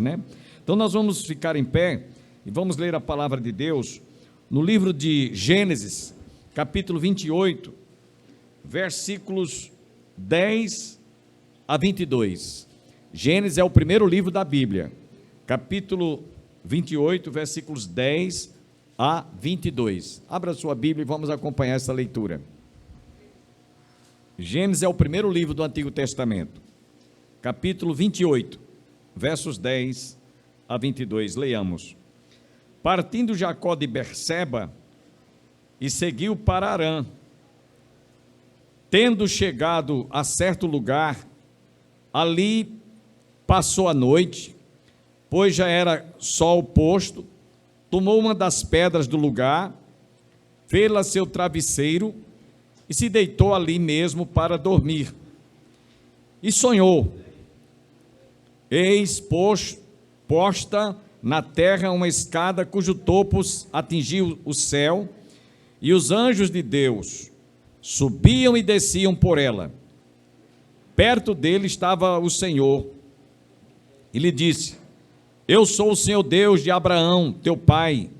né? Então nós vamos ficar em pé e vamos ler a palavra de Deus no livro de Gênesis, capítulo 28, versículos 10 a 22. Gênesis é o primeiro livro da Bíblia, capítulo 28, versículos 10 a 22. Abra sua Bíblia e vamos acompanhar essa leitura. Gênesis é o primeiro livro do Antigo Testamento, capítulo 28, versos 10 a 22. Leiamos. Partindo Jacó de Berseba e seguiu para Harã, tendo chegado a certo lugar, ali passou a noite, pois já era sol posto, tomou uma das pedras do lugar, fê-la seu travesseiro e se deitou ali mesmo para dormir. E sonhou, eis posta na terra uma escada cujo topo atingiu o céu, e os anjos de Deus subiam e desciam por ela. Perto dele estava o Senhor, e lhe disse: Eu sou o Senhor Deus de Abraão, teu pai,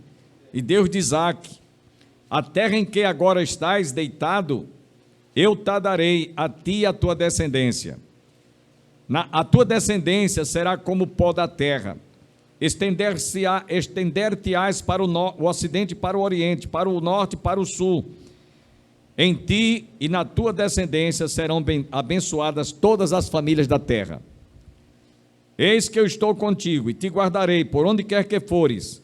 e Deus de Isaque. A terra em que agora estás deitado, eu te darei a ti e a tua descendência. A tua descendência será como o pó da terra. Estender-te-ás para o ocidente e para o oriente, para o norte e para o sul. Em ti e na tua descendência serão abençoadas todas as famílias da terra. Eis que eu estou contigo e te guardarei por onde quer que fores,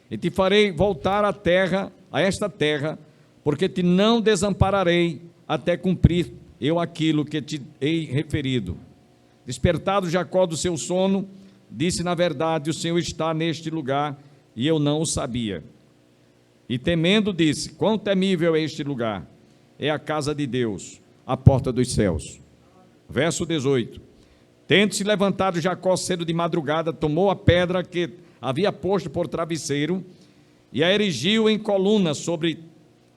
e te farei voltar a esta terra, porque te não desampararei até cumprir eu aquilo que te hei referido. Despertado Jacó do seu sono, disse: na verdade, o Senhor está neste lugar, e eu não o sabia. E temendo disse: quão temível é este lugar! É a casa de Deus, a porta dos céus. Verso 18. Tendo-se levantado Jacó cedo de madrugada, tomou a pedra que havia posto por travesseiro e a erigiu em coluna, sobre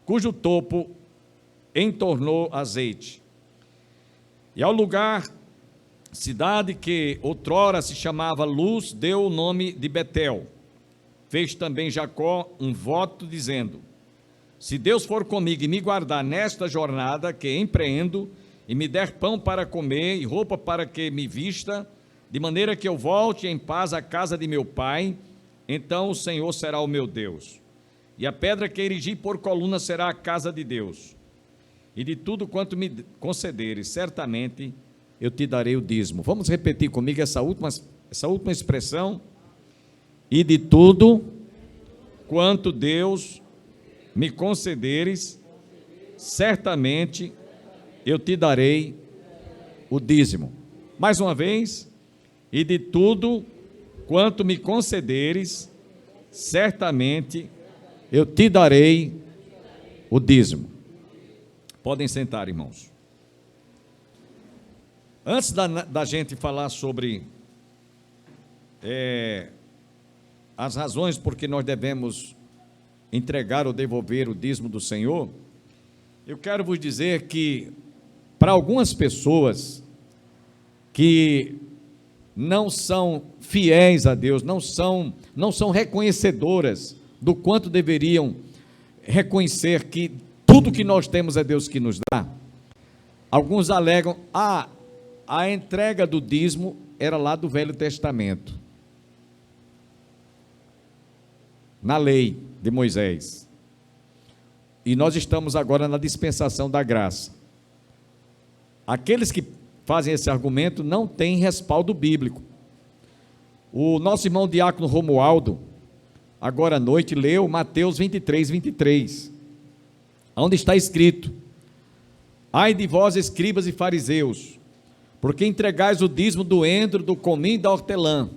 cujo topo entornou azeite. E ao lugar, cidade que outrora se chamava Luz, deu o nome de Betel. Fez também Jacó um voto, dizendo: se Deus for comigo e me guardar nesta jornada que empreendo, e me der pão para comer e roupa para que me vista, de maneira que eu volte em paz à casa de meu pai, então o Senhor será o meu Deus. E a pedra que erigi por coluna será a casa de Deus. E de tudo quanto me concederes, certamente eu te darei o dízimo. Vamos repetir comigo essa última expressão. E de tudo quanto Deus me concederes, certamente eu te darei o dízimo. Mais uma vez. E de tudo quanto me concederes, certamente eu te darei o dízimo. Podem sentar, irmãos. Antes da gente falar sobre as razões por que nós devemos entregar ou devolver o dízimo do Senhor, eu quero vos dizer que, para algumas pessoas que não são fiéis a Deus, não são reconhecedoras do quanto deveriam reconhecer que tudo que nós temos é Deus que nos dá, alguns alegam: a entrega do dízimo era lá do Velho Testamento, na lei de Moisés, e nós estamos agora na dispensação da graça. Aqueles que fazem esse argumento não têm respaldo bíblico. O nosso irmão diácono Romualdo, agora à noite, leu Mateus 23, 23, onde está escrito: ai de vós, escribas e fariseus, porque entregais o dízimo do endro, do cominho e da hortelã,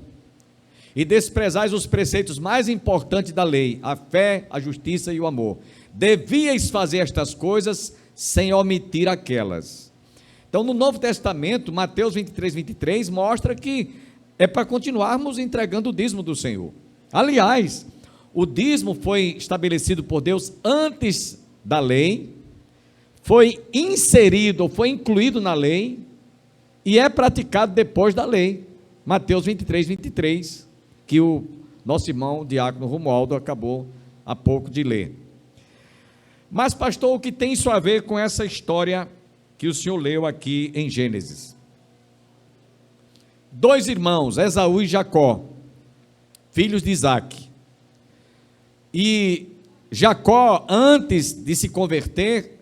e desprezais os preceitos mais importantes da lei, a fé, a justiça e o amor. Devíeis fazer estas coisas sem omitir aquelas. Então, no Novo Testamento, Mateus 23, 23, mostra que é para continuarmos entregando o dízimo do Senhor. Aliás, o dízimo foi estabelecido por Deus antes da lei, foi inserido, foi incluído na lei, e é praticado depois da lei. Mateus 23, 23. que o nosso irmão Diácono Romualdo acabou há pouco de ler. Mas, pastor, o que tem isso a ver com essa história que o senhor leu aqui em Gênesis? 2 irmãos, Esaú e Jacó, filhos de Isaque. E Jacó, antes de se converter,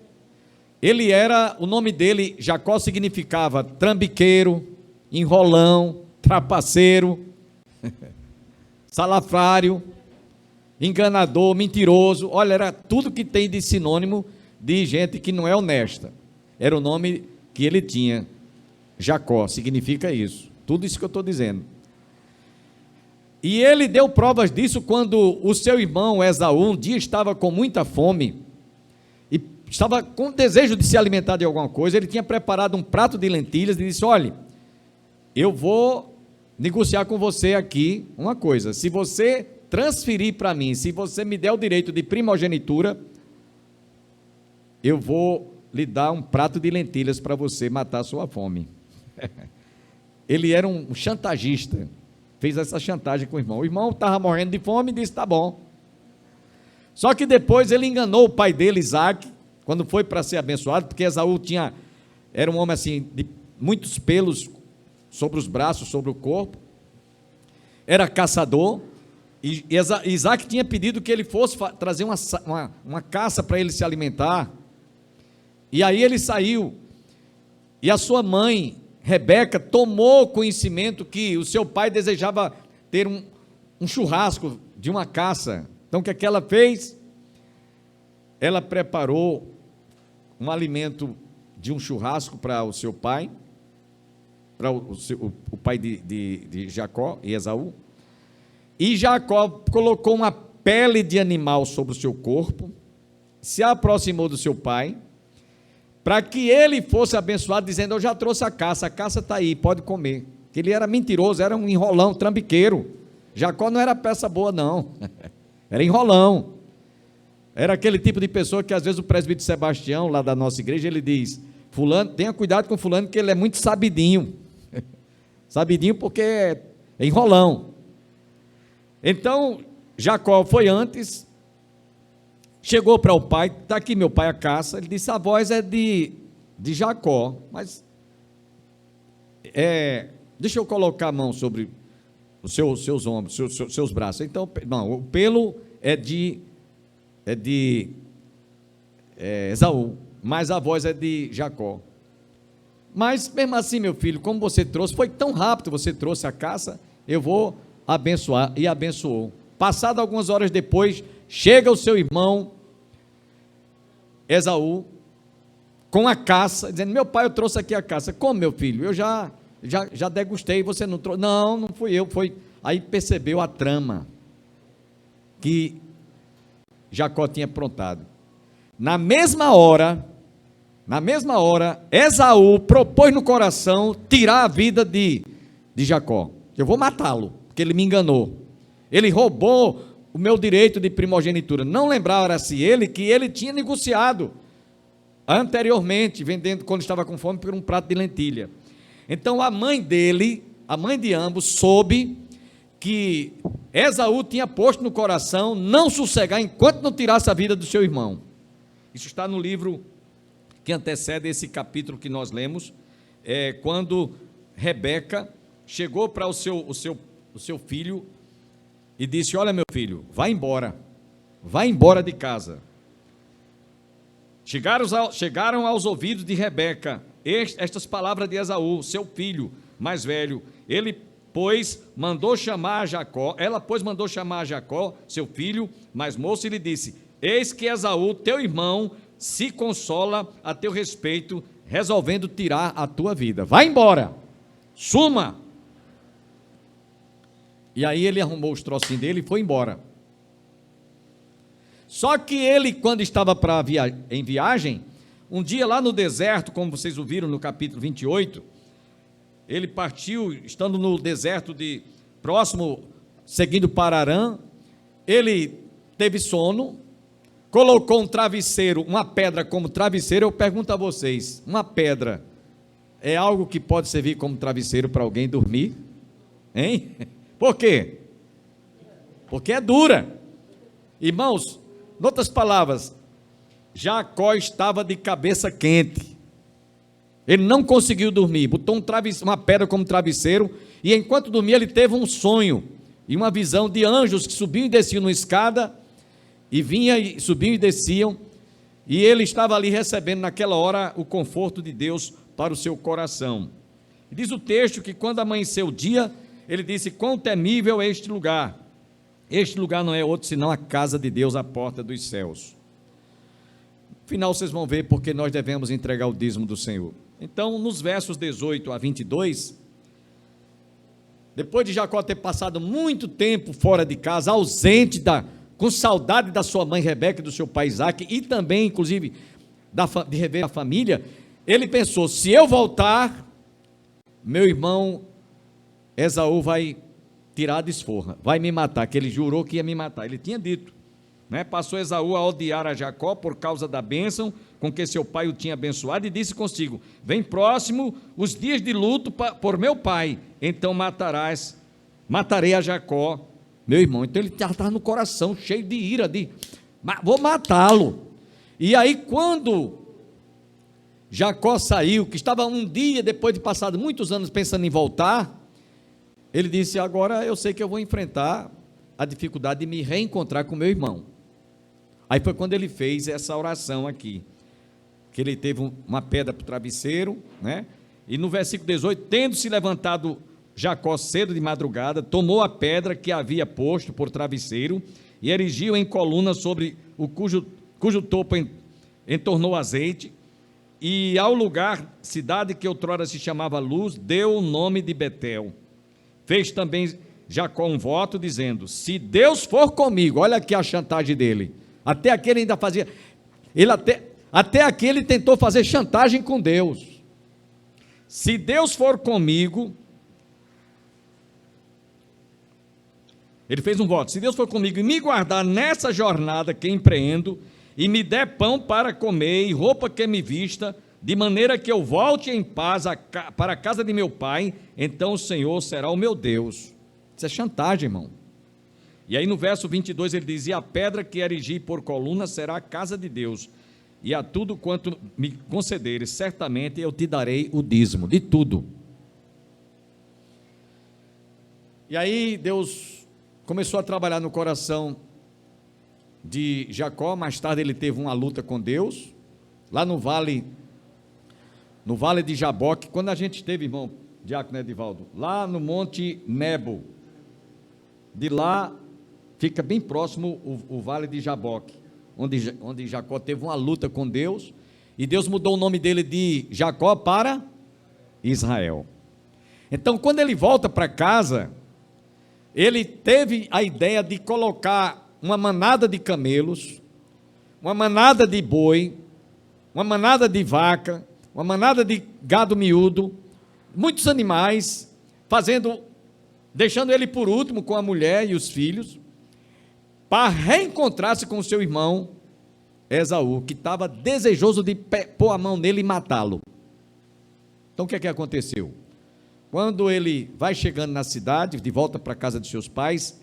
o nome dele, Jacó, significava trambiqueiro, enrolão, trapaceiro, salafrário, enganador, mentiroso. Olha, era tudo que tem de sinônimo de gente que não é honesta. Era o nome que ele tinha. Jacó significa isso. Tudo isso que eu estou dizendo. E ele deu provas disso quando o seu irmão Esaú um dia estava com muita fome e estava com desejo de se alimentar de alguma coisa. Ele tinha preparado um prato de lentilhas e disse: olha, eu vou negociar com você aqui uma coisa. Se você transferir para mim, se você me der o direito de primogenitura, eu vou lhe dar um prato de lentilhas para você matar a sua fome. Ele era um chantagista, fez essa chantagem com o irmão. O irmão estava morrendo de fome e disse: tá bom. Só que depois ele enganou o pai dele, Isaque, quando foi para ser abençoado, porque Esaú era um homem assim, de muitos pelos sobre os braços, sobre o corpo, era caçador, e Isaque tinha pedido que ele fosse trazer uma caça para ele se alimentar. E aí ele saiu, e a sua mãe, Rebeca, tomou conhecimento que o seu pai desejava ter um churrasco de uma caça. Então o que é que ela fez? Ela preparou um alimento de um churrasco para o seu pai, para o pai de Jacó e Esaú, e Jacó colocou uma pele de animal sobre o seu corpo, se aproximou do seu pai, para que ele fosse abençoado, dizendo: eu já trouxe a caça está aí, pode comer. Ele era mentiroso, era um enrolão, trambiqueiro. Jacó não era peça boa não, era enrolão, era aquele tipo de pessoa que às vezes o presbítero Sebastião, lá da nossa igreja, ele diz: fulano, tenha cuidado com fulano, que ele é muito sabidinho, sabidinho porque é enrolão. Então Jacó foi antes, chegou para o pai: está aqui meu pai a caça. Ele disse: a voz é de Jacó, mas deixa eu colocar a mão sobre os seus ombros, seus braços. Então, não, o pelo é de Esaú, mas a voz é de Jacó. Mas mesmo assim, meu filho, como você trouxe, foi tão rápido, você trouxe a caça, eu vou abençoar. E abençoou. Passado algumas horas depois, chega o seu irmão Esaú com a caça, dizendo: meu pai, eu trouxe aqui a caça. Como, meu filho? Eu já degustei, você não trouxe? Não fui eu, foi. Aí percebeu a trama que Jacó tinha aprontado. Na mesma hora, Esaú propôs no coração tirar a vida de Jacó. Eu vou matá-lo, porque ele me enganou. Ele roubou o meu direito de primogenitura. Não lembrava-se ele que ele tinha negociado anteriormente, vendendo, quando estava com fome, por um prato de lentilha. Então a mãe dele, a mãe de ambos, soube que Esaú tinha posto no coração não sossegar enquanto não tirasse a vida do seu irmão. Isso está no livro que antecede esse capítulo que nós lemos, quando Rebeca chegou para o seu filho e disse: olha, meu filho, vai embora de casa. Chegaram aos ouvidos de Rebeca estas palavras de Esaú, seu filho mais velho. Ela, pois, mandou chamar a Jacó, seu filho mais moço, e lhe disse: eis que Esaú, teu irmão, se consola a teu respeito, resolvendo tirar a tua vida. Vai embora, suma. E aí ele arrumou os trocinhos dele e foi embora. Só que ele, quando estava em viagem, um dia lá no deserto, como vocês ouviram no capítulo 28, ele partiu, estando no deserto próximo, seguindo para Arã. Ele teve sono, colocou um travesseiro, uma pedra como travesseiro. Eu pergunto a vocês: uma pedra é algo que pode servir como travesseiro para alguém dormir? Hein? Por quê? porque é dura. Irmãos, em outras palavras, Jacó estava de cabeça quente. Ele não conseguiu dormir, botou uma pedra como travesseiro, e enquanto dormia ele teve um sonho, e uma visão de anjos que subiam e desciam numa escada, e vinha e subiam e desciam, e ele estava ali recebendo naquela hora o conforto de Deus para o seu coração. E diz o texto que quando amanheceu o dia, ele disse: quão temível é este lugar. Este lugar não é outro senão a casa de Deus, a porta dos céus. No final vocês vão ver porque nós devemos entregar o dízimo do Senhor. Então, nos versos 18 a 22, depois de Jacó ter passado muito tempo fora de casa, ausente, com saudade da sua mãe Rebeca e do seu pai Isaque, e também, inclusive, de rever a família, ele pensou: se eu voltar, meu irmão Esaú vai tirar a desforra, vai me matar, que ele jurou que ia me matar, ele tinha dito, né? Passou Esaú a odiar a Jacó por causa da bênção com que seu pai o tinha abençoado, e disse consigo: vem próximo os dias de luto por meu pai, então matarei a Jacó, meu irmão. Então ele estava no coração cheio de ira, vou matá-lo. E aí quando Jacó saiu, que estava um dia depois de passado muitos anos pensando em voltar, ele disse: agora eu sei que eu vou enfrentar a dificuldade de me reencontrar com meu irmão. Aí foi quando ele fez essa oração aqui, que ele teve uma pedra para o travesseiro, né? E no versículo 18, tendo-se levantado Jacó cedo de madrugada, tomou a pedra que havia posto por travesseiro e erigiu em coluna sobre o cujo topo entornou azeite, e ao lugar, cidade que outrora se chamava Luz, deu o nome de Betel. Fez também Jacó um voto, dizendo: se Deus for comigo, olha aqui a chantagem dele, até aqui ele ainda fazia, até aqui ele tentou fazer chantagem com Deus. Se Deus for comigo, ele fez um voto: se Deus for comigo e me guardar nessa jornada que empreendo, e me der pão para comer e roupa que me vista, de maneira que eu volte em paz para a casa de meu pai, então o Senhor será o meu Deus. Isso é chantagem, irmão. E aí no verso 22 ele diz: e a pedra que erigi por coluna será a casa de Deus, e a tudo quanto me concederes, certamente eu te darei o dízimo, de tudo. E aí Deus começou a trabalhar no coração de Jacó. Mais tarde ele teve uma luta com Deus, lá no vale de Jaboque, quando a gente esteve, irmão Diácono Edivaldo, lá no Monte Nebo, de lá fica bem próximo o vale de Jaboque, onde Jacó teve uma luta com Deus, e Deus mudou o nome dele de Jacó para Israel. Então quando ele volta para casa, ele teve a ideia de colocar uma manada de camelos, uma manada de boi, uma manada de vaca, uma manada de gado miúdo, muitos animais, deixando ele por último com a mulher e os filhos, para reencontrar-se com o seu irmão Esaú, que estava desejoso de pôr a mão nele e matá-lo. Então o que é que aconteceu? Quando ele vai chegando na cidade, de volta para a casa de seus pais,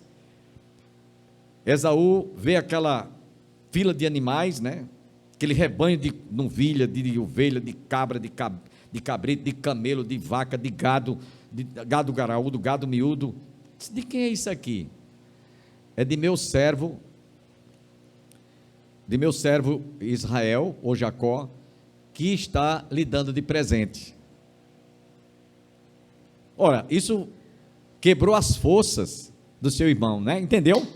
Esaú vê aquela fila de animais, né? Aquele rebanho de novilha, de ovelha, de cabra, de cabrito, de camelo, de vaca, de gado graúdo, gado miúdo. De quem é isso aqui? É de meu servo Israel, ou Jacó, que está lhe dando de presente. Ora, isso quebrou as forças do seu irmão, né? Entendeu?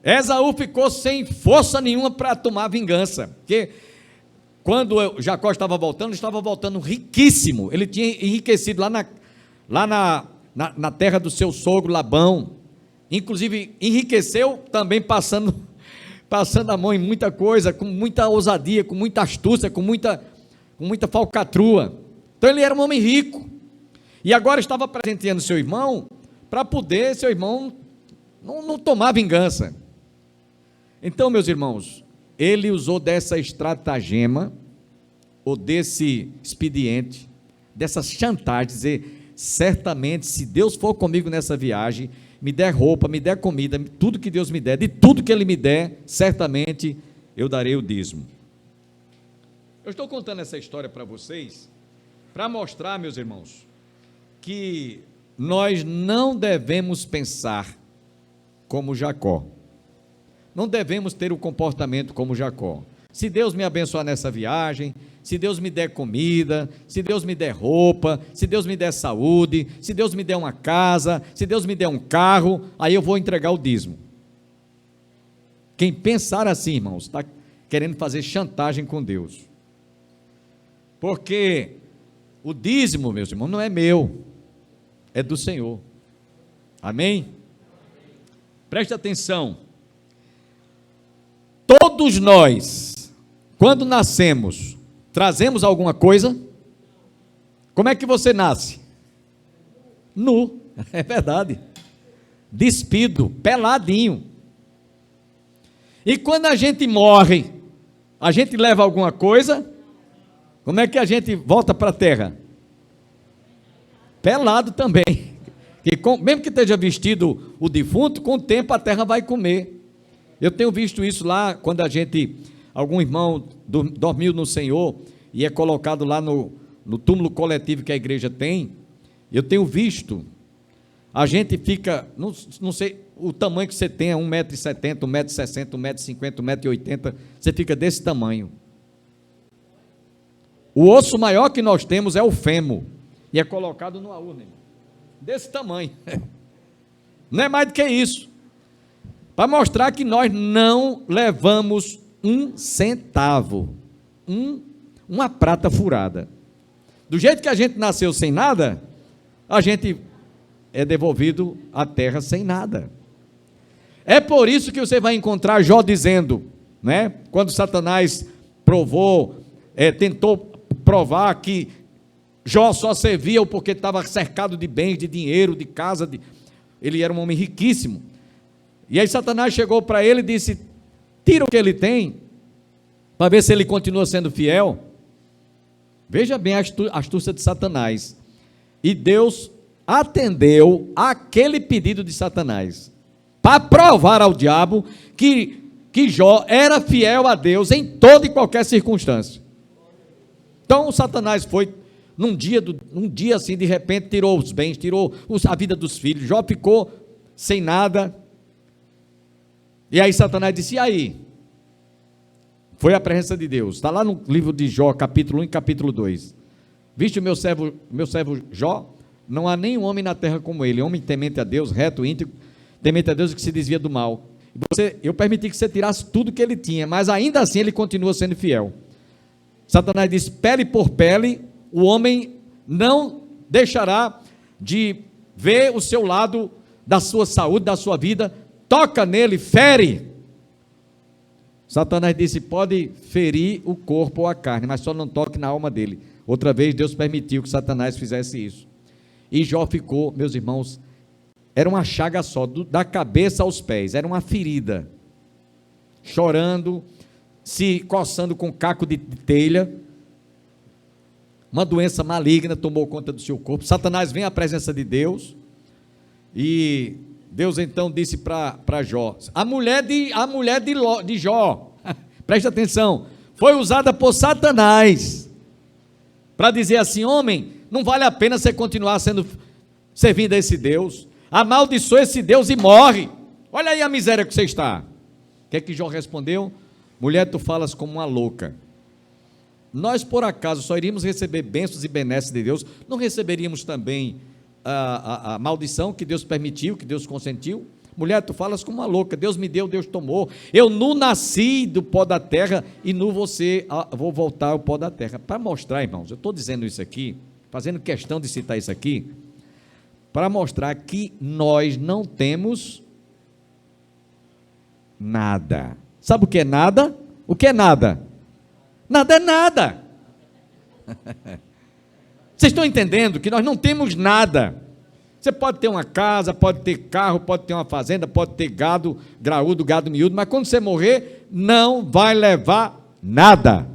Esaú ficou sem força nenhuma para tomar vingança, porque quando Jacó estava voltando riquíssimo. Ele tinha enriquecido lá na terra do seu sogro Labão, inclusive enriqueceu também passando a mão em muita coisa, com muita ousadia, com muita astúcia, com muita falcatrua. Então ele era um homem rico, e agora estava presenteando seu irmão, para poder seu irmão não tomar vingança. Então, meus irmãos, ele usou dessa estratagema, ou desse expediente, dessa chantagem, dizer: certamente, se Deus for comigo nessa viagem, me der roupa, me der comida, tudo que Deus me der, de tudo que Ele me der, certamente eu darei o dízimo. Eu estou contando essa história para vocês, para mostrar, meus irmãos, que nós não devemos pensar como Jacó. Não devemos ter o comportamento como Jacó. Se Deus me abençoar nessa viagem, se Deus me der comida, se Deus me der roupa, se Deus me der saúde, se Deus me der uma casa, se Deus me der um carro, aí eu vou entregar o dízimo. Quem pensar assim, irmãos, está querendo fazer chantagem com Deus. Porque o dízimo, meus irmãos, não é meu, é do Senhor. Amém? Preste atenção. Todos nós, quando nascemos, trazemos alguma coisa? Como é que você nasce? Nu, é verdade. Despido, peladinho. E quando a gente morre, a gente leva alguma coisa? Como é que a gente volta para a terra? Pelado também. E mesmo que esteja vestido o defunto, com o tempo a terra vai comer. Eu tenho visto isso lá, quando algum irmão dormiu no Senhor, e é colocado lá no túmulo coletivo que a igreja tem, eu tenho visto, a gente fica, não sei, o tamanho que você tem é 1,70 m, 1,60 m, 1,50 m, 1,80 m, você fica desse tamanho. O osso maior que nós temos é o fêmur, e é colocado numa urna, desse tamanho, não é mais do que isso, para mostrar que nós não levamos um centavo, uma prata furada. Do jeito que a gente nasceu sem nada, a gente é devolvido à terra sem nada. É por isso que você vai encontrar Jó dizendo, né, quando Satanás tentou provar que Jó só servia porque estava cercado de bens, de dinheiro, de casa, ele era um homem riquíssimo. E aí Satanás chegou para ele e disse, tira o que ele tem, para ver se ele continua sendo fiel. Veja bem a astúcia de Satanás. E Deus atendeu aquele pedido de Satanás, para provar ao diabo que Jó era fiel a Deus em toda e qualquer circunstância. Então Satanás foi, num dia assim, de repente tirou os bens, tirou a vida dos filhos, Jó ficou sem nada. E aí Satanás disse, e aí? Foi a presença de Deus, está lá no livro de Jó, capítulo 1 e capítulo 2. Viste o meu servo Jó? Não há nenhum homem na terra como ele, homem temente a Deus, reto, íntegro, temente a Deus e que se desvia do mal. Eu permiti que você tirasse tudo que ele tinha, mas ainda assim ele continua sendo fiel. Satanás disse, pele por pele, o homem não deixará de ver o seu lado da sua saúde, da sua vida, toca nele, fere. Satanás disse, pode ferir o corpo ou a carne, mas só não toque na alma dele. Outra vez Deus permitiu que Satanás fizesse isso. E Jó ficou, meus irmãos, era uma chaga só, da cabeça aos pés, era uma ferida, chorando, se coçando com caco de telha, uma doença maligna tomou conta do seu corpo. Satanás vem à presença de Deus, e Deus então disse para Jó, a mulher de Jó, preste atenção, foi usada por Satanás, para dizer assim, homem, não vale a pena você continuar servindo a esse Deus, amaldiçoa esse Deus e morre, olha aí a miséria que você está. O que é que Jó respondeu? Mulher, tu falas como uma louca. Nós por acaso só iríamos receber bênçãos e benesses de Deus, não receberíamos também a maldição que Deus permitiu, que Deus consentiu? Mulher, tu falas como uma louca, Deus me deu, Deus tomou, eu nu nasci do pó da terra, e nu vou voltar ao pó da terra. Para mostrar, irmãos, eu estou dizendo isso aqui, fazendo questão de citar isso aqui, para mostrar que nós não temos nada. Sabe o que é nada? O que é nada? Nada é nada. Vocês estão entendendo que nós não temos nada? Você pode ter uma casa, pode ter carro, pode ter uma fazenda, pode ter gado graúdo, gado miúdo, mas quando você morrer, não vai levar nada.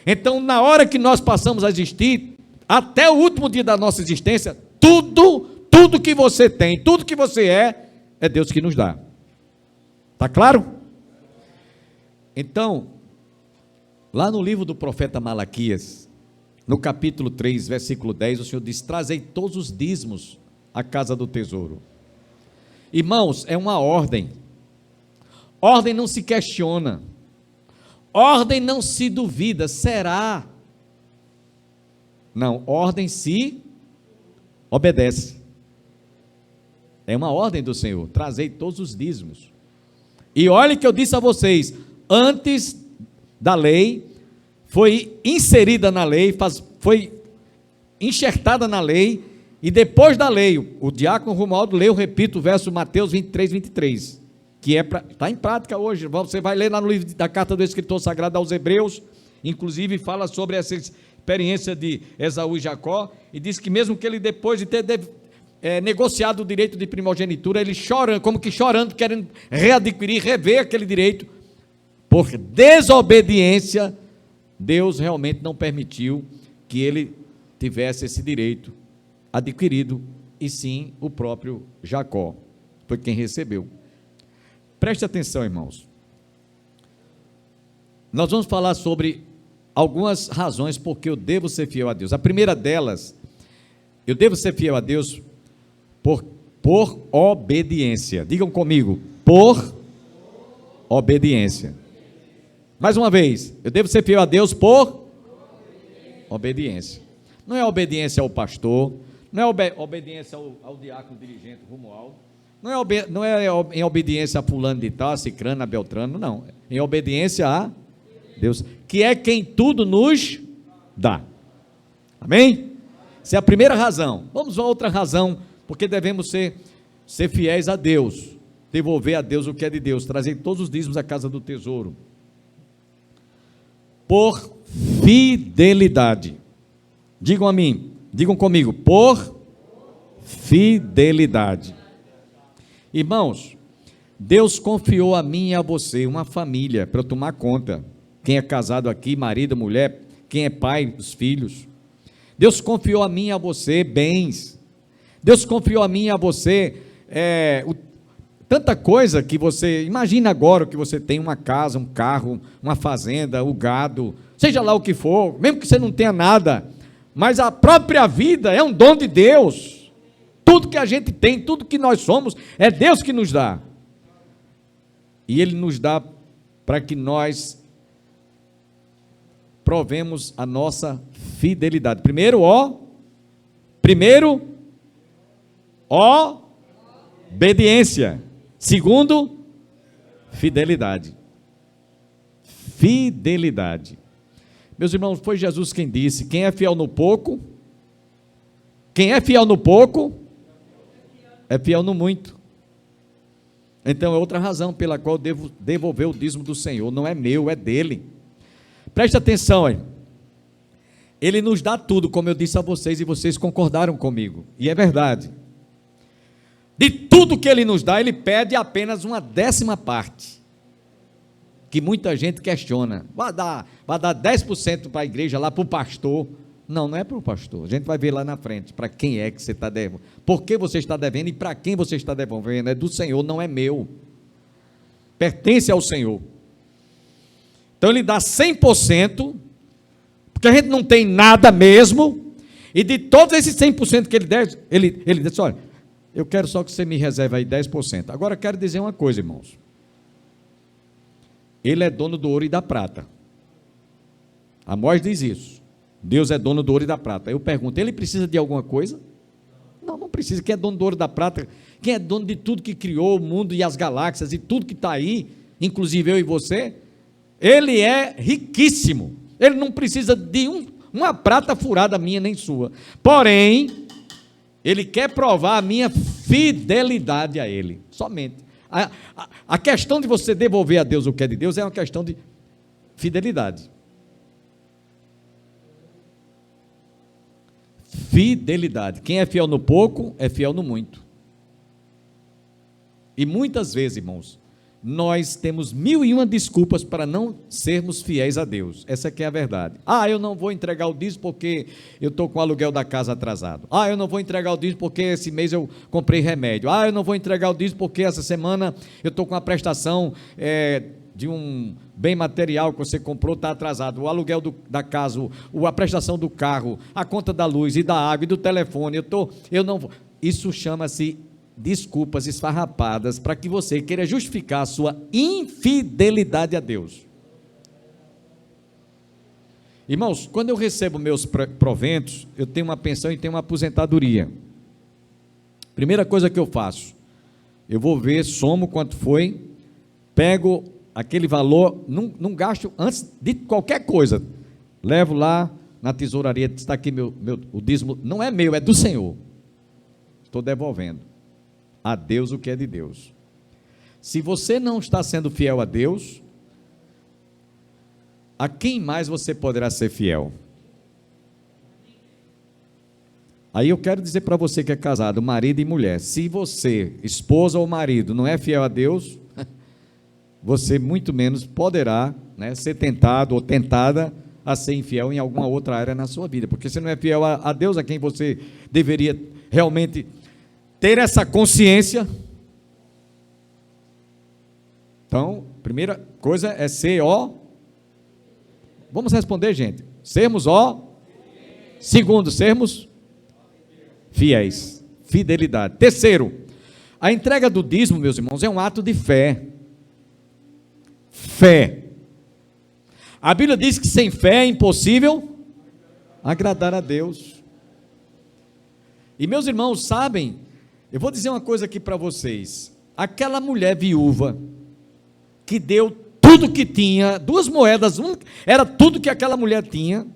Então, na hora que nós passamos a existir, até o último dia da nossa existência, tudo Tudo que você tem, tudo que você é Deus que nos dá. Está claro? Então, lá no livro do profeta Malaquias, no capítulo 3, versículo 10, o Senhor diz: trazei todos os dízimos à casa do tesouro. Irmãos, é uma ordem. Ordem não se questiona. Ordem não se duvida. Será? Não, ordem se obedece. É uma ordem do Senhor. Trazei todos os dízimos. E olhe que eu disse a vocês, antes da lei, foi inserida na lei, foi enxertada na lei, e depois da lei, o diácono Romualdo leu, repito, o verso Mateus 23, 23, que está em prática hoje. Você vai ler lá no livro da carta do escritor sagrado aos Hebreus, inclusive fala sobre essa experiência de Esaú e Jacó, e diz que mesmo que ele, depois de ter negociado o direito de primogenitura, ele chorando, como que chorando, querendo readquirir, rever aquele direito, por desobediência, Deus realmente não permitiu que ele tivesse esse direito adquirido, e sim o próprio Jacó foi quem recebeu. Preste atenção, irmãos. Nós vamos falar sobre algumas razões porque eu devo ser fiel a Deus. A primeira delas, eu devo ser fiel a Deus por obediência. Digam comigo, por obediência. Mais uma vez, eu devo ser fiel a Deus por obediência. Não é obediência ao pastor, não é obediência ao diácono dirigente Romualdo, não é em obediência a fulano de tal, a cicrano, a beltrano, não. Em obediência a Deus, que é quem tudo nos dá. Amém? Essa é a primeira razão. Vamos a outra razão, porque devemos ser fiéis a Deus, devolver a Deus o que é de Deus, trazer todos os dízimos à casa do tesouro. Por fidelidade. Digam a mim, digam comigo, por fidelidade. Irmãos, Deus confiou a mim e a você uma família para eu tomar conta. Quem é casado aqui, marido, mulher, quem é pai, os filhos. Deus confiou a mim e a você bens. Deus confiou a mim e a você tanta coisa que você, imagina agora que você tem uma casa, um carro, uma fazenda, o gado, seja lá o que for, mesmo que você não tenha nada, mas a própria vida é um dom de Deus. Tudo que a gente tem, tudo que nós somos, é Deus que nos dá. E Ele nos dá para que nós provemos a nossa fidelidade. Primeiro, obediência. Segundo, fidelidade. Fidelidade. Meus irmãos, foi Jesus quem disse: quem é fiel no pouco, é fiel no muito. Então é outra razão pela qual eu devo devolver o dízimo do Senhor. Não é meu, é dele. Preste atenção aí. Ele nos dá tudo, como eu disse a vocês, e vocês concordaram comigo. E é verdade. De tudo que Ele nos dá, Ele pede apenas uma 10ª, que muita gente questiona. Vai dar 10% para a igreja, lá para o pastor. Não, não é para o pastor. A gente vai ver lá na frente, para quem é que você está devendo, por que você está devendo e para quem você está devolvendo. É do Senhor, não é meu. Pertence ao Senhor. Então Ele dá 100%, porque a gente não tem nada mesmo, e de todos esses 100% que Ele der, Ele diz: olha, eu quero só que você me reserve aí 10%. Agora quero dizer uma coisa, irmãos. Ele é dono do ouro e da prata. Amós diz isso. Deus é dono do ouro e da prata. Eu pergunto, Ele precisa de alguma coisa? Não, não precisa. Quem é dono do ouro e da prata? Quem é dono de tudo que criou o mundo e as galáxias e tudo que está aí, inclusive eu e você? Ele é riquíssimo. Ele não precisa de uma prata furada minha nem sua. Porém, Ele quer provar a minha fidelidade a Ele, somente. A questão de você devolver a Deus o que é de Deus é uma questão de fidelidade. Fidelidade. Quem é fiel no pouco, é fiel no muito. E muitas vezes, irmãos, nós temos 1001 desculpas para não sermos fiéis a Deus. Essa aqui é a verdade. Eu não vou entregar o dízimo porque eu estou com o aluguel da casa atrasado. Eu não vou entregar o dízimo porque esse mês eu comprei remédio. Eu não vou entregar o dízimo porque essa semana eu estou com a prestação de um bem material que você comprou, está atrasado. O aluguel da casa, a prestação do carro, a conta da luz e da água e do telefone. Eu não vou. Isso chama-se desculpas esfarrapadas para que você queira justificar a sua infidelidade a Deus. Irmãos, quando eu recebo meus proventos, eu tenho uma pensão e tenho uma aposentadoria. Primeira coisa que eu faço, eu vou ver, somo quanto foi, pego aquele valor, não gasto antes de qualquer coisa, levo lá na tesouraria, está aqui o dízimo, não é meu, é do Senhor, estou devolvendo a Deus o que é de Deus. Se você não está sendo fiel a Deus, a quem mais você poderá ser fiel? Aí eu quero dizer para você que é casado, marido e mulher, se você, esposa ou marido, não é fiel a Deus, você muito menos poderá, ser tentado ou tentada a ser infiel em alguma outra área na sua vida, porque você não é fiel a Deus, a quem você deveria realmente ter essa consciência. Então, primeira coisa é ser vamos responder, gente, sermos segundo, sermos fiéis, fidelidade. Terceiro, a entrega do dízimo, meus irmãos, é um ato de fé. A Bíblia diz que sem fé é impossível agradar a Deus. E meus irmãos, sabem, eu vou dizer uma coisa aqui para vocês, aquela mulher viúva, que deu tudo que tinha, 2 moedas, era tudo que aquela mulher tinha,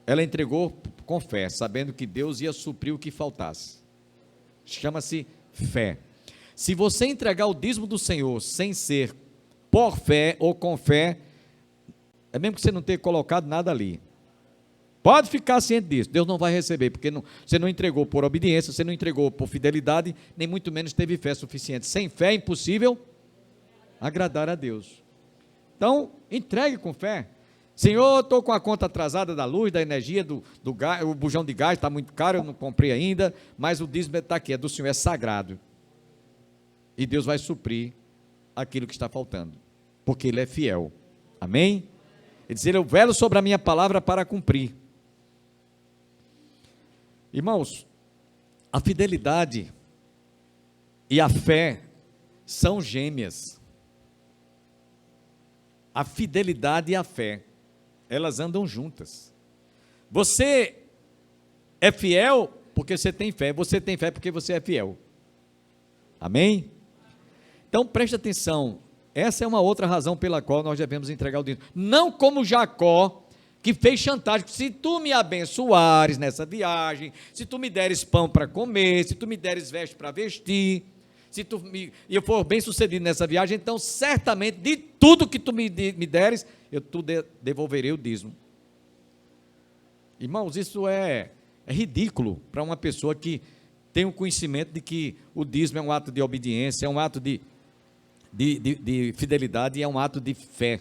ela entregou com fé, sabendo que Deus ia suprir o que faltasse. Chama-se fé. Se você entregar o dízimo do Senhor sem ser por fé ou com fé, é mesmo que você não tenha colocado nada ali, pode ficar ciente disso, Deus não vai receber, porque você não entregou por obediência, você não entregou por fidelidade, nem muito menos teve fé suficiente. Sem fé é impossível agradar a Deus. Então, entregue com fé. Senhor, estou com a conta atrasada da luz, da energia, do gás, o bujão de gás está muito caro, eu não comprei ainda, mas o dízimo está aqui, é do Senhor, é sagrado. E Deus vai suprir aquilo que está faltando, porque Ele é fiel. Amém? Ele diz, eu velo sobre a minha palavra para cumprir. Irmãos, a fidelidade e a fé são gêmeas. A fidelidade e a fé, elas andam juntas. Você é fiel porque você tem fé porque você é fiel. Amém? Então preste atenção, essa é uma outra razão pela qual nós devemos entregar o dízimo. Não como Jacó, que fez chantagem, se tu me abençoares nessa viagem, se tu me deres pão para comer, se tu me deres veste para vestir, se eu for bem sucedido nessa viagem, então certamente de tudo que tu me deres, eu devolverei o dízimo. Irmãos, isso é ridículo para uma pessoa que tem o conhecimento de que o dízimo é um ato de obediência, é um ato de fidelidade e é um ato de fé.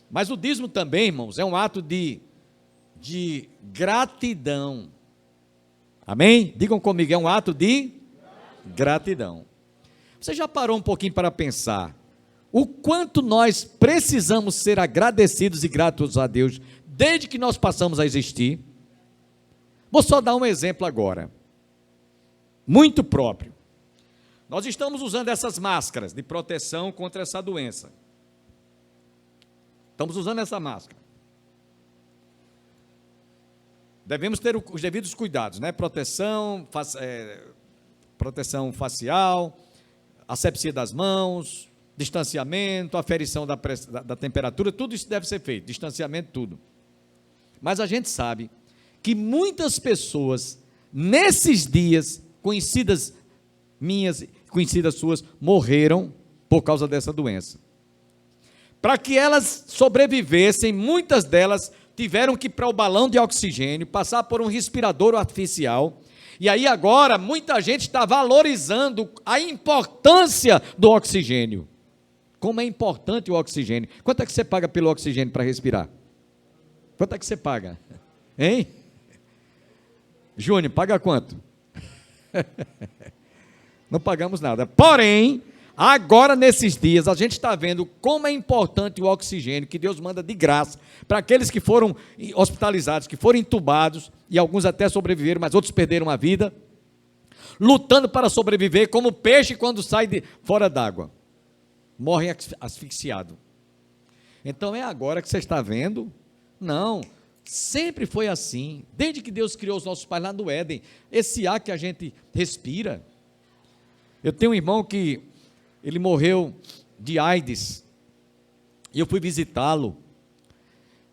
Mas o dízimo também, irmãos, é um ato de gratidão. Amém? Digam comigo, é um ato de gratidão. Você já parou um pouquinho para pensar o quanto nós precisamos ser agradecidos e gratos a Deus desde que nós passamos a existir? Vou só dar um exemplo agora, muito próprio. Nós estamos usando essas máscaras de proteção contra essa doença. Estamos usando essa máscara. Devemos ter os devidos cuidados, proteção facial, asepsia das mãos, distanciamento, aferição da temperatura, tudo isso deve ser feito, distanciamento, tudo. Mas a gente sabe que muitas pessoas, nesses dias, conhecidas minhas, conhecidas suas, morreram por causa dessa doença. Para que elas sobrevivessem, muitas delas tiveram que ir para o balão de oxigênio, passar por um respirador artificial, E aí agora muita gente está valorizando a importância do oxigênio. Como é importante o oxigênio. Quanto é que você paga pelo oxigênio para respirar? Quanto é que você paga? Hein? Júnior, paga quanto? Não pagamos nada. Porém, agora nesses dias, a gente está vendo como é importante o oxigênio que Deus manda de graça para aqueles que foram hospitalizados, que foram entubados, e alguns até sobreviveram, mas outros perderam a vida, lutando para sobreviver, como peixe quando sai fora d'água. Morrem asfixiados. Então é agora que você está vendo? Não, sempre foi assim, desde que Deus criou os nossos pais lá no Éden, esse ar que a gente respira. Eu tenho um irmão que ele morreu de AIDS, e eu fui visitá-lo.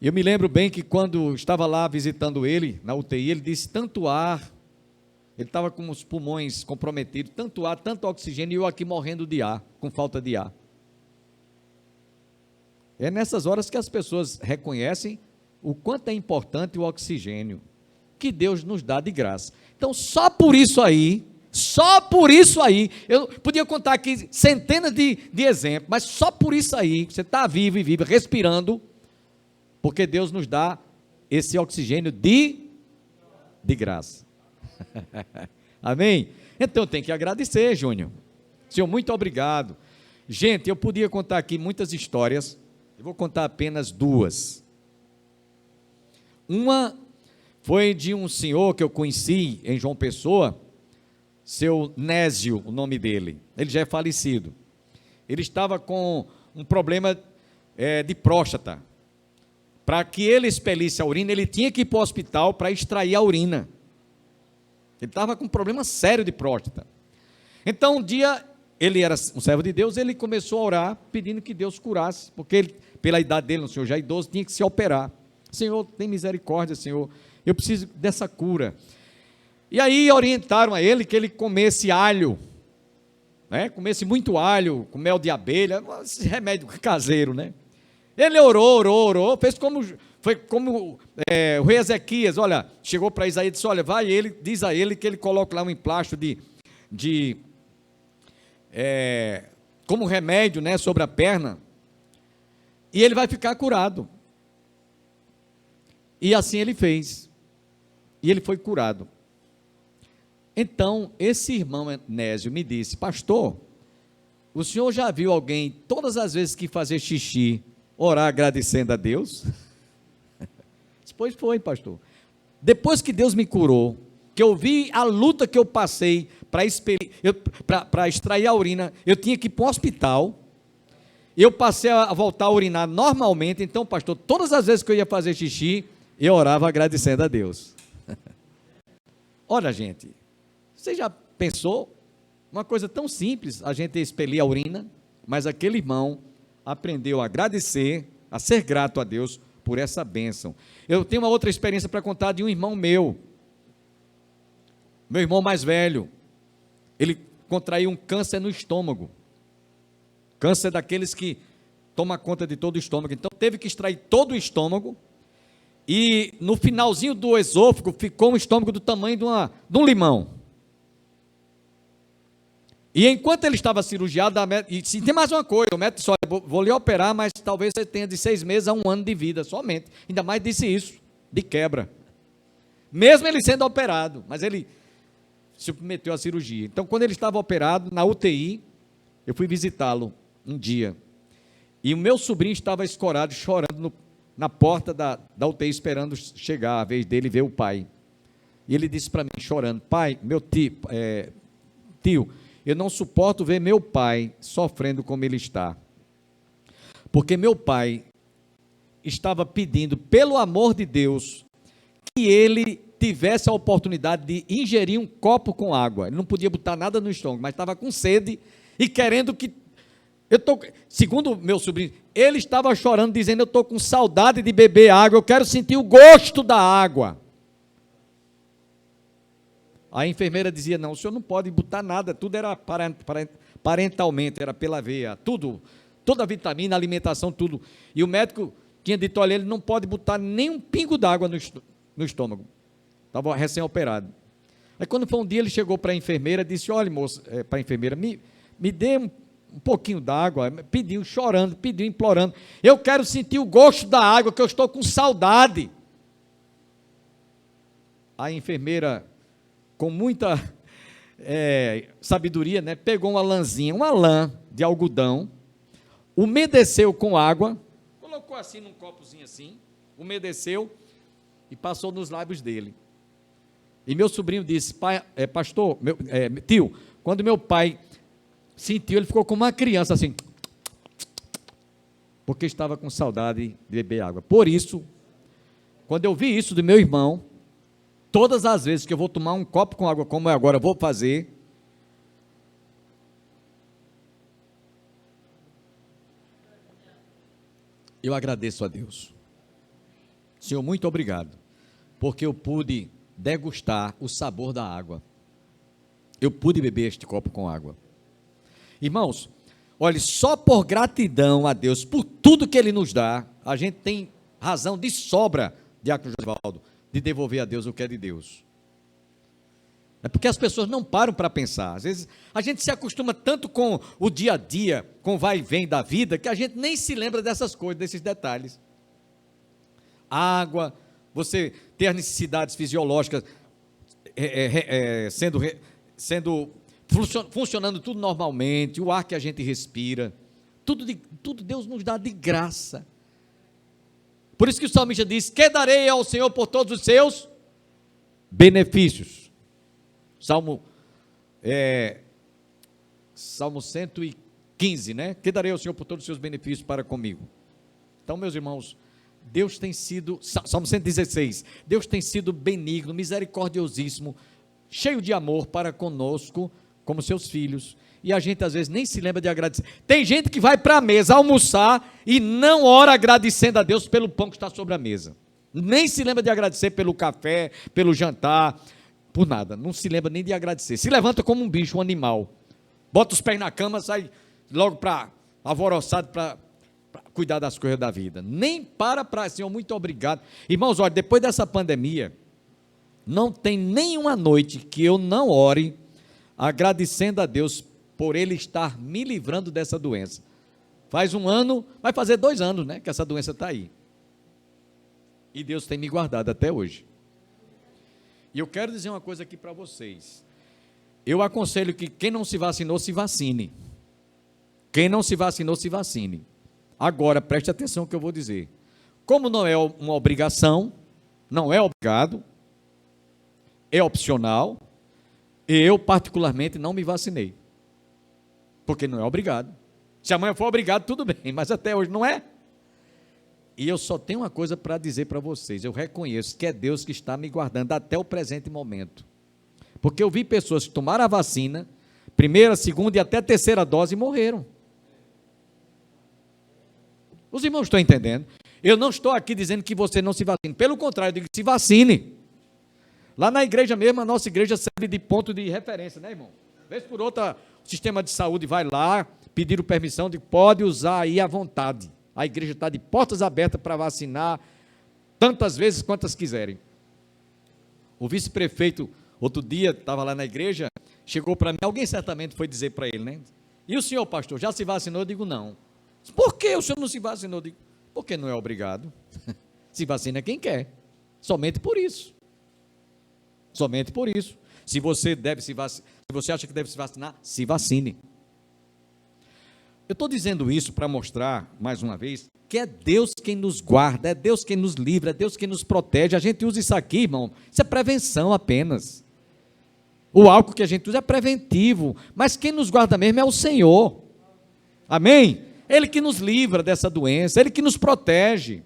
Eu me lembro bem que quando estava lá visitando ele, na UTI, ele disse, tanto ar, ele estava com os pulmões comprometidos, tanto ar, tanto oxigênio, e eu aqui morrendo de ar, com falta de ar. É nessas horas que as pessoas reconhecem o quanto é importante o oxigênio, que Deus nos dá de graça. Então, só por isso aí, eu podia contar aqui centenas de exemplos, mas só por isso aí, você está vivo e vivo, respirando, porque Deus nos dá esse oxigênio de graça. Amém? Então tem que agradecer, Júnior. Senhor, muito obrigado. Gente, eu podia contar aqui muitas histórias, eu vou contar apenas duas. Uma foi de um senhor que eu conheci em João Pessoa, seu Nésio, o nome dele, ele já é falecido. Ele estava com um problema de próstata. Para que ele expelisse a urina, ele tinha que ir para o hospital para extrair a urina. Ele estava com um problema sério de próstata. Então, um dia, ele era um servo de Deus, ele começou a orar, pedindo que Deus curasse, porque ele, pela idade dele, um senhor já idoso, tinha que se operar. Senhor, tem misericórdia, Senhor, eu preciso dessa cura. E aí orientaram a ele que ele comesse alho, né? Comesse muito alho, com mel de abelha, esse remédio caseiro, né? Ele orou, fez como o rei Ezequias, olha, chegou para Isaías e disse, olha, vai, ele diz a ele que ele coloca lá um emplasto como remédio, né, sobre a perna, e ele vai ficar curado. E assim ele fez, e ele foi curado. Então, esse irmão Nésio me disse, pastor, o senhor já viu alguém, todas as vezes que fazer xixi, orar agradecendo a Deus? Pois foi, pastor. Depois que Deus me curou, que eu vi a luta que eu passei para extrair a urina, eu tinha que ir para um hospital, eu passei a voltar a urinar normalmente. Então, pastor, todas as vezes que eu ia fazer xixi, eu orava agradecendo a Deus. Olha, gente, você já pensou? Uma coisa tão simples, a gente expelir a urina, mas aquele irmão aprendeu a agradecer, a ser grato a Deus por essa bênção. Eu tenho uma outra experiência para contar de um irmão meu irmão mais velho, ele contraiu um câncer no estômago, câncer daqueles que toma conta de todo o estômago, então teve que extrair todo o estômago, e no finalzinho do esôfago ficou um estômago do tamanho de um limão. E enquanto ele estava cirurgiado, e tem mais uma coisa, o médico disse, olha, vou lhe operar, mas talvez você tenha de 6 meses a 1 ano de vida, somente. Ainda mais disse isso, de quebra. Mesmo ele sendo operado, mas ele se submeteu à cirurgia. Então, quando ele estava operado, na UTI, eu fui visitá-lo um dia. E o meu sobrinho estava escorado, chorando na porta da UTI, esperando chegar a vez dele ver o pai. E ele disse para mim, chorando, pai, meu tio, eu não suporto ver meu pai sofrendo como ele está. Porque meu pai estava pedindo, pelo amor de Deus, que ele tivesse a oportunidade de ingerir um copo com água. Ele não podia botar nada no estômago, mas estava com sede e querendo que... Segundo meu sobrinho, ele estava chorando, dizendo, eu estou com saudade de beber água, eu quero sentir o gosto da água. A enfermeira dizia, não, o senhor não pode botar nada, tudo era parentalmente, era pela veia, tudo, toda a vitamina, alimentação, tudo. E o médico tinha dito, olha, ele não pode botar nem um pingo d'água no estômago. Estava recém-operado. Aí quando foi um dia, ele chegou para a enfermeira e disse, olha moça, para a enfermeira, me dê um pouquinho d'água, pediu, chorando, pediu, implorando, eu quero sentir o gosto da água, que eu estou com saudade. A enfermeira, com muita sabedoria, né, pegou uma lãzinha, uma lã de algodão, umedeceu com água, colocou assim num copozinho assim, umedeceu e passou nos lábios dele. E meu sobrinho disse, pastor, tio, quando meu pai sentiu, ele ficou como uma criança assim, porque estava com saudade de beber água. Por isso, quando eu vi isso do meu irmão, todas as vezes que eu vou tomar um copo com água, como eu agora vou fazer, eu agradeço a Deus. Senhor, muito obrigado, porque eu pude degustar o sabor da água. Eu pude beber este copo com água. Irmãos, olhe, só por gratidão a Deus, por tudo que Ele nos dá, a gente tem razão de sobra, Diácono Josvaldo, de devolver a Deus o que é de Deus. É porque as pessoas não param para pensar. Às vezes a gente se acostuma tanto com o dia a dia, com o vai e vem da vida, que a gente nem se lembra dessas coisas, desses detalhes. Água, você ter as necessidades fisiológicas funcionando tudo normalmente, o ar que a gente respira, tudo Deus nos dá de graça. Por isso que o salmista diz, que darei ao Senhor por todos os seus benefícios. Salmo 115, né? Que darei ao Senhor por todos os seus benefícios para comigo. Então, meus irmãos, Deus tem sido, Salmo 116, Deus tem sido benigno, misericordiosíssimo, cheio de amor para conosco, como seus filhos, e a gente às vezes nem se lembra de agradecer. Tem gente que vai para a mesa almoçar e não ora agradecendo a Deus pelo pão que está sobre a mesa, nem se lembra de agradecer pelo café, pelo jantar, por nada, não se lembra nem de agradecer, se levanta como um bicho, um animal, bota os pés na cama, sai logo alvoroçado para cuidar das coisas da vida, nem para, Senhor, muito obrigado. Irmãos, olha, depois dessa pandemia, não tem nenhuma noite que eu não ore, agradecendo a Deus, por Ele estar me livrando dessa doença. Faz um ano, vai fazer 2 anos, né, que essa doença está aí, e Deus tem me guardado até hoje. E eu quero dizer uma coisa aqui para vocês, eu aconselho que quem não se vacinou, se vacine. Quem não se vacinou, se vacine. Agora, preste atenção no que eu vou dizer. Como não é uma obrigação, não é obrigado, é opcional, eu particularmente não me vacinei. Porque não é obrigado. Se amanhã for obrigado, tudo bem, mas até hoje não é. E eu só tenho uma coisa para dizer para vocês, eu reconheço que é Deus que está me guardando até o presente momento. Porque eu vi pessoas que tomaram a vacina, primeira, segunda e até terceira dose e morreram. Os irmãos estão entendendo? Eu não estou aqui dizendo que você não se vacine, pelo contrário, eu digo que se vacine. Lá na igreja mesmo, a nossa igreja serve de ponto de referência, né, irmão? Vez por outra, o sistema de saúde vai lá, pedir permissão de pode usar aí à vontade. A igreja está de portas abertas para vacinar tantas vezes quantas quiserem. O vice-prefeito, outro dia, estava lá na igreja, chegou para mim, alguém certamente foi dizer para ele, né? E o senhor, pastor, já se vacinou? Eu digo, não. Por que o senhor não se vacinou? Eu digo, porque não é obrigado. Se vacina quem quer. Somente por isso. Somente por isso. Se você acha que deve se vacinar, se vacine. Eu estou dizendo isso para mostrar, mais uma vez, que é Deus quem nos guarda, é Deus quem nos livra, é Deus quem nos protege. A gente usa isso aqui, irmão, isso é prevenção apenas. O álcool que a gente usa é preventivo, mas quem nos guarda mesmo é o Senhor. Amém? Ele que nos livra dessa doença, Ele que nos protege.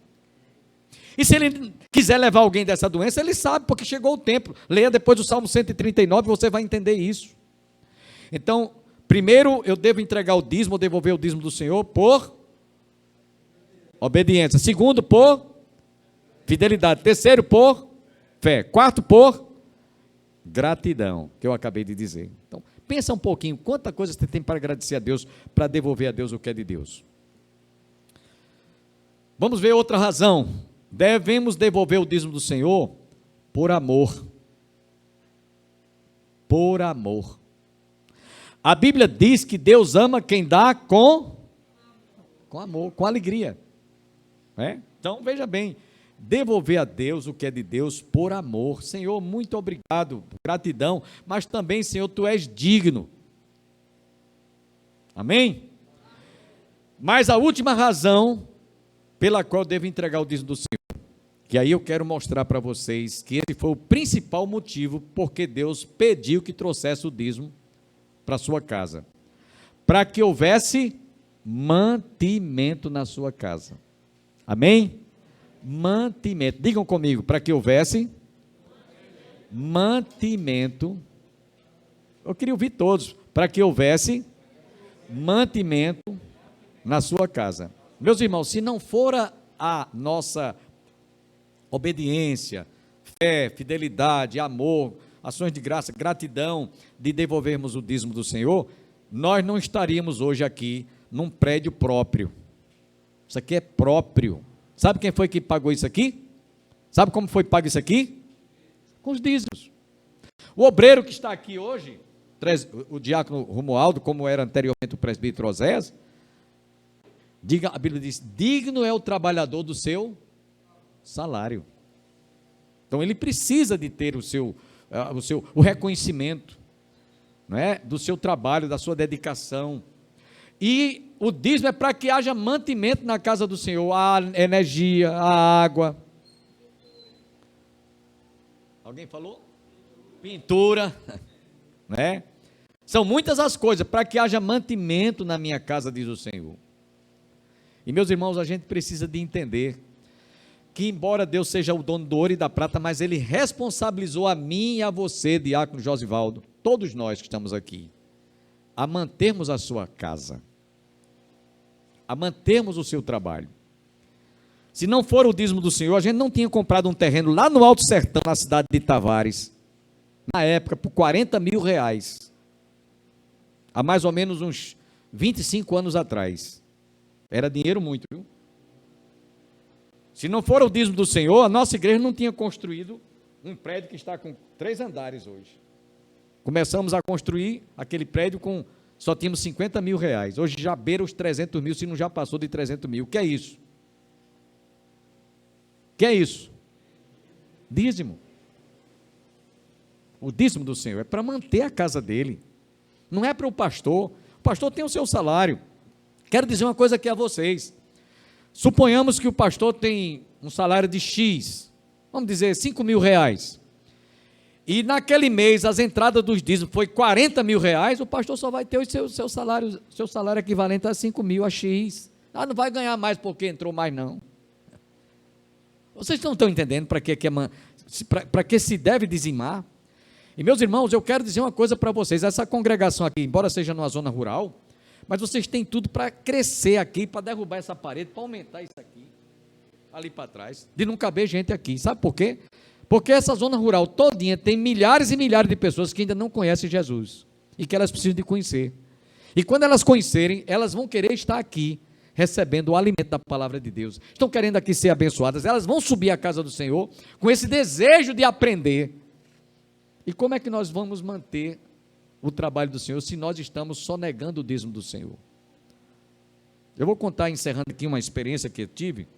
E se Ele quiser levar alguém dessa doença, Ele sabe, porque chegou o tempo. Leia depois do Salmo 139, você vai entender isso. Então, primeiro, eu devo entregar o dízimo, devolver o dízimo do Senhor por obediência. Segundo, por fidelidade. Terceiro, por fé. Quarto, por gratidão, que eu acabei de dizer. Então, pensa um pouquinho, quanta coisa você tem para agradecer a Deus, para devolver a Deus o que é de Deus. Vamos ver outra razão. Devemos devolver o dízimo do Senhor por amor. por amor. A Bíblia diz que Deus ama quem dá com amor, com alegria. Então, veja bem, devolver a Deus o que é de Deus por amor. Senhor, muito obrigado, gratidão, mas também, Senhor, Tu és digno. Amém? Mas a última razão pela qual eu devo entregar o dízimo do Senhor, que aí eu quero mostrar para vocês que esse foi o principal motivo porque Deus pediu que trouxesse o dízimo para sua casa, para que houvesse mantimento na sua casa. Amém? Mantimento. Digam comigo, para que houvesse mantimento. Eu queria ouvir todos, para que houvesse mantimento na sua casa. Meus irmãos, se não fora a nossa obediência, fé, fidelidade, amor, ações de graça, gratidão de devolvermos o dízimo do Senhor, nós não estaríamos hoje aqui num prédio próprio. Isso aqui é próprio. Sabe quem foi que pagou isso aqui? Sabe como foi pago isso aqui? Com os dízimos. O obreiro que está aqui hoje, o diácono Romualdo, como era anteriormente o presbítero Oséias, a Bíblia diz, digno é o trabalhador do seu salário. Então ele precisa de ter o reconhecimento, não é? Do seu trabalho, da sua dedicação. E o dízimo é para que haja mantimento na casa do Senhor, a energia, a água. Alguém falou? Pintura, né? São muitas as coisas para que haja mantimento na minha casa, diz o Senhor. E meus irmãos, a gente precisa de entender que embora Deus seja o dono do ouro e da prata, mas Ele responsabilizou a mim e a você, diácono Josivaldo, todos nós que estamos aqui, a mantermos a sua casa, a mantermos o seu trabalho. Se não for o dízimo do Senhor, a gente não tinha comprado um terreno lá no Alto Sertão, na cidade de Tavares, na época, por 40 mil reais, há mais ou menos uns 25 anos atrás. Era dinheiro muito, viu? Se não for o dízimo do Senhor, a nossa igreja não tinha construído um prédio que está com 3 andares hoje. Começamos a construir aquele prédio só tínhamos 50 mil reais. Hoje já beira os 300 mil, se não já passou de 300 mil. O que é isso? O que é isso? Dízimo. O dízimo do Senhor é para manter a casa dele. Não é para o pastor. O pastor tem o seu salário. Quero dizer uma coisa aqui a vocês. Suponhamos que o pastor tem um salário de X, vamos dizer 5 mil reais, e naquele mês as entradas dos dízimos foi 40 mil reais, o pastor só vai ter o seu salário equivalente a 5 mil, a X. Não vai ganhar mais porque entrou mais não. Vocês não estão entendendo para que se deve dizimar? E meus irmãos, eu quero dizer uma coisa para vocês, essa congregação aqui, embora seja numa zona rural, mas vocês têm tudo para crescer aqui, para derrubar essa parede, para aumentar isso aqui, ali para trás, de não caber gente aqui. Sabe por quê? Porque essa zona rural todinha tem milhares e milhares de pessoas que ainda não conhecem Jesus e que elas precisam de conhecer. E quando elas conhecerem, elas vão querer estar aqui, recebendo o alimento da palavra de Deus. Estão querendo aqui ser abençoadas, elas vão subir à casa do Senhor com esse desejo de aprender. E como é que nós vamos manter o trabalho do Senhor se nós estamos só negando o dízimo do Senhor? Eu vou contar, encerrando aqui, uma experiência que eu tive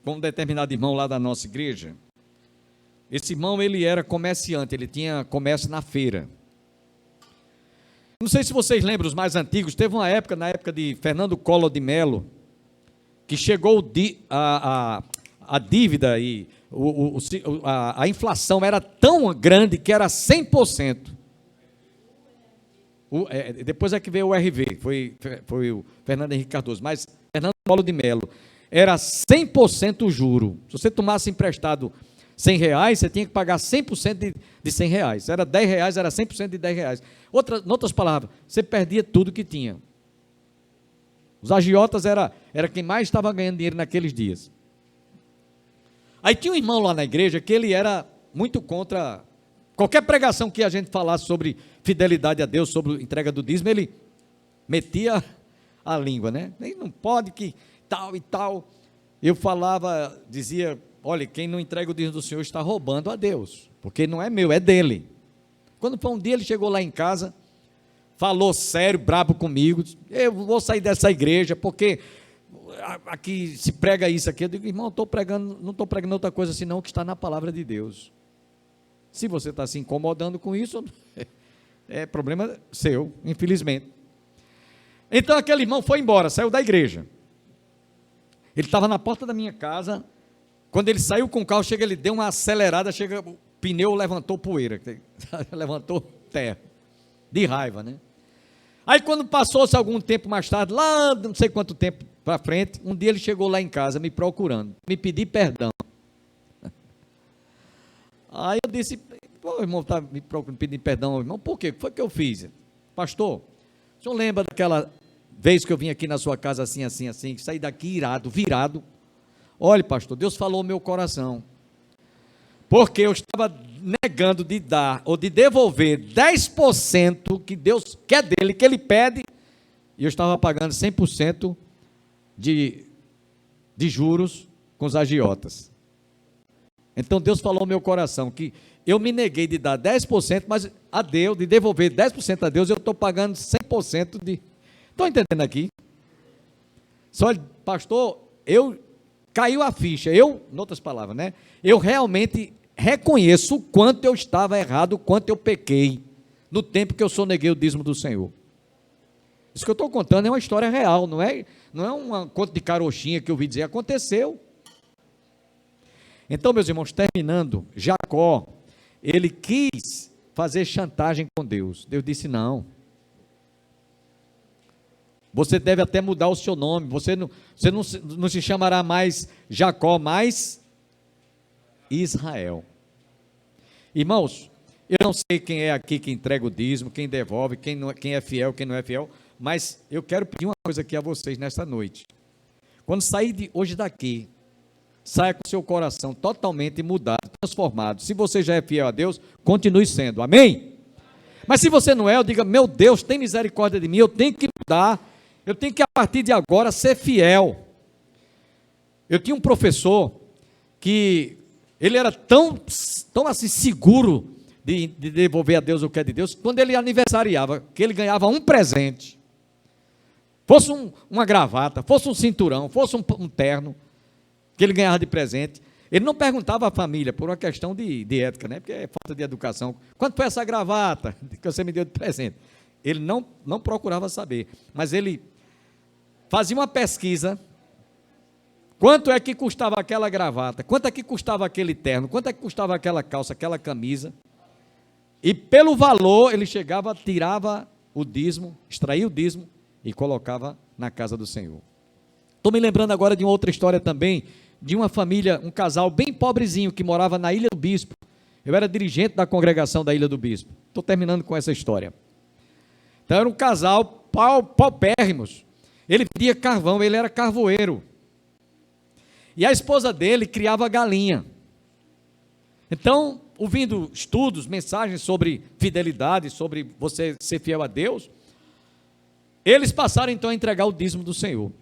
com um determinado irmão lá da nossa igreja. Esse irmão, ele era comerciante, ele tinha comércio na feira. Não sei se vocês lembram, os mais antigos, teve uma época, na época de Fernando Collor de Mello, que chegou a dívida e a inflação era tão grande que era 100%. Depois é que veio o RV, foi o Fernando Henrique Cardoso, mas Fernando Collor de Mello, era 100% o juro. Se você tomasse emprestado 100 reais, você tinha que pagar 100% de 100 reais. Se era 10 reais, era 100% de 10 reais. Em outras palavras, você perdia tudo que tinha. Os agiotas era quem mais estava ganhando dinheiro naqueles dias. Aí tinha um irmão lá na igreja que ele era muito contra qualquer pregação que a gente falasse sobre fidelidade a Deus, sobre entrega do dízimo, ele metia a língua, né? Ele não pode que tal e tal. Eu falava, dizia, olha, quem não entrega o dízimo do Senhor está roubando a Deus, porque não é meu, é dele. Quando foi um dia, ele chegou lá em casa, falou sério, brabo comigo, eu vou sair dessa igreja, porque aqui se prega isso aqui. Eu digo, irmão, não estou pregando outra coisa senão o que está na palavra de Deus. Se você está se incomodando com isso, é problema seu, infelizmente. Então aquele irmão foi embora, saiu da igreja. Ele estava na porta da minha casa. Quando ele saiu com o carro, ele deu uma acelerada, o pneu levantou poeira, levantou terra, de raiva, né? Aí quando passou-se algum tempo mais tarde, lá não sei quanto tempo para frente, um dia ele chegou lá em casa me procurando, me pedir perdão. Aí eu disse, o irmão está me procurando, pedindo perdão, irmão, por quê? O que foi que eu fiz? Pastor, o senhor lembra daquela vez que eu vim aqui na sua casa assim, assim, assim, saí daqui virado? Olha, pastor, Deus falou no meu coração, porque eu estava negando de dar ou de devolver 10% que Deus quer dele, que ele pede, e eu estava pagando 100% de juros com os agiotas. Então Deus falou no meu coração que eu me neguei de dar 10%, mas a Deus, de devolver 10% a Deus, eu estou pagando 100% de... Estão entendendo aqui? Só, pastor, caiu a ficha, em outras palavras, né? Eu realmente reconheço o quanto eu estava errado, o quanto eu pequei, no tempo que eu soneguei o dízimo do Senhor. Isso que eu estou contando é uma história real, não é um conto de carochinha que eu ouvi dizer, aconteceu. Então, meus irmãos, terminando, Jacó, ele quis fazer chantagem com Deus. Deus disse, não. Você deve até mudar o seu nome, você não se chamará mais Jacó, mas Israel. Irmãos, eu não sei quem é aqui que entrega o dízimo, quem devolve, quem é fiel, quem não é fiel, mas eu quero pedir uma coisa aqui a vocês nesta noite. Quando sair hoje daqui, saia com seu coração totalmente mudado, transformado. Se você já é fiel a Deus, continue sendo, amém? Mas se você não é, eu diga, meu Deus, tem misericórdia de mim, eu tenho que mudar, eu tenho que a partir de agora ser fiel. Eu tinha um professor que ele era tão assim seguro de devolver a Deus o que é de Deus, quando ele aniversariava, que ele ganhava um presente, fosse uma gravata, fosse um cinturão, fosse um terno, que ele ganhava de presente, ele não perguntava à família, por uma questão de ética, né? Porque é falta de educação, quanto foi essa gravata que você me deu de presente? Ele não procurava saber, mas ele fazia uma pesquisa, quanto é que custava aquela gravata, quanto é que custava aquele terno, quanto é que custava aquela calça, aquela camisa, e pelo valor ele chegava, tirava o dízimo, extraía o dízimo e colocava na casa do Senhor. Estou me lembrando agora de uma outra história também, de uma família, um casal bem pobrezinho, que morava na Ilha do Bispo. Eu era dirigente da congregação da Ilha do Bispo. Estou terminando com essa história. Então era um casal paupérrimos. Ele vendia carvão, ele era carvoeiro. E a esposa dele criava galinha. Então, ouvindo estudos, mensagens sobre fidelidade, sobre você ser fiel a Deus, eles passaram então a entregar o dízimo do Senhor.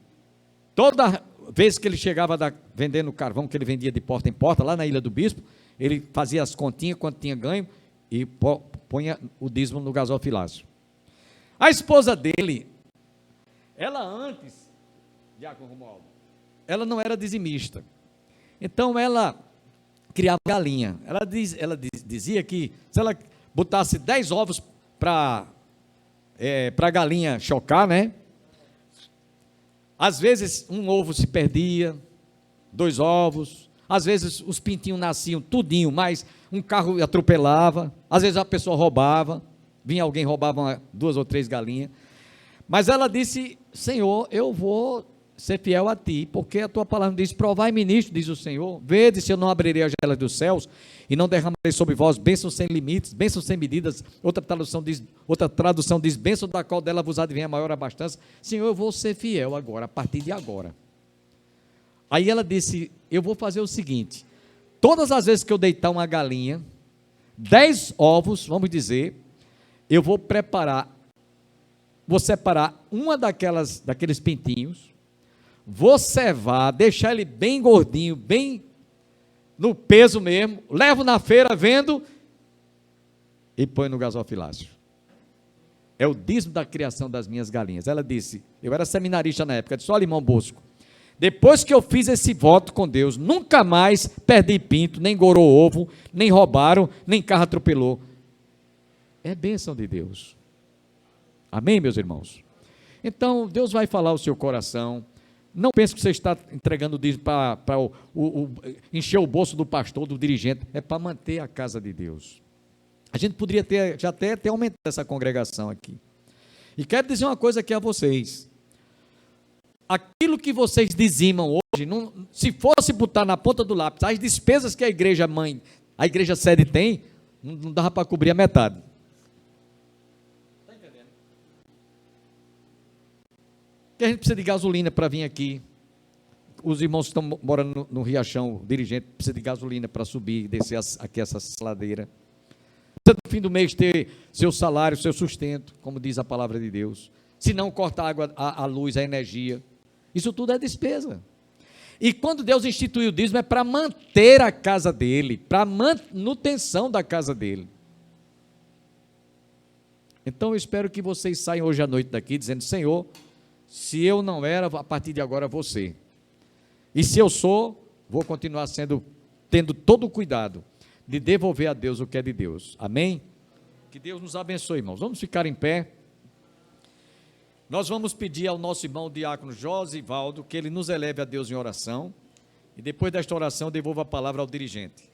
Toda vez que ele chegava vendendo carvão, que ele vendia de porta em porta, lá na Ilha do Bispo, ele fazia as continhas, quanto tinha ganho, e punha o dízimo no gasofilácio. A esposa dele, ela antes, Diácono Romualdo, ela não era dizimista. Então ela criava galinha. Ela dizia que se ela botasse 10 ovos para a galinha chocar, né? Às vezes um ovo se perdia, 2 ovos, às vezes os pintinhos nasciam tudinho, mas um carro atropelava, às vezes a pessoa roubava, vinha alguém roubava 2 ou 3 galinhas, mas ela disse, Senhor, eu vou ser fiel a ti, porque a tua palavra diz, provai-me nisto, diz o Senhor, vede se eu não abrirei as janelas dos céus, e não derramarei sobre vós bênçãos sem limites, bênçãos sem medidas. Outra tradução diz, bênção da qual dela vos advém a maior abastança. Senhor, eu vou ser fiel agora, a partir de agora. Aí ela disse, eu vou fazer o seguinte, todas as vezes que eu deitar uma galinha, 10 ovos, vamos dizer, eu vou separar uma daqueles pintinhos, vou cevar, deixar ele bem gordinho, bem no peso mesmo, levo na feira, vendo, e põe no gasofilácio. É o dízimo da criação das minhas galinhas. Ela disse, eu era seminarista na época, disse, olha, irmão Bosco, depois que eu fiz esse voto com Deus, nunca mais perdi pinto, nem gorou ovo, nem roubaram, nem carro atropelou. É bênção de Deus. Amém, meus irmãos? Então, Deus vai falar ao seu coração. Não pense que você está entregando o dízimo para encher o bolso do pastor, do dirigente. É para manter a casa de Deus. A gente poderia já até ter aumentado essa congregação aqui. E quero dizer uma coisa aqui a vocês. Aquilo que vocês dizimam hoje, se fosse botar na ponta do lápis as despesas que a igreja mãe, a igreja sede tem, não dava para cobrir a metade. Está entendendo? Porque a gente precisa de gasolina para vir aqui. Os irmãos que estão morando no Riachão, o dirigente precisa de gasolina para subir e descer aqui essa ladeira. Precisa no fim do mês ter seu salário, seu sustento, como diz a palavra de Deus. Se não, corta a água, a luz, a energia. Isso tudo é despesa. E quando Deus instituiu o dízimo, é para manter a casa dele, para a manutenção da casa dele. Então eu espero que vocês saiam hoje à noite daqui dizendo, Senhor, se eu não era, a partir de agora você. E se eu sou, vou continuar tendo todo o cuidado de devolver a Deus o que é de Deus. Amém? Que Deus nos abençoe, irmãos. Vamos ficar em pé. Nós vamos pedir ao nosso irmão diácono Josivaldo que ele nos eleve a Deus em oração. E depois desta oração, devolva a palavra ao dirigente.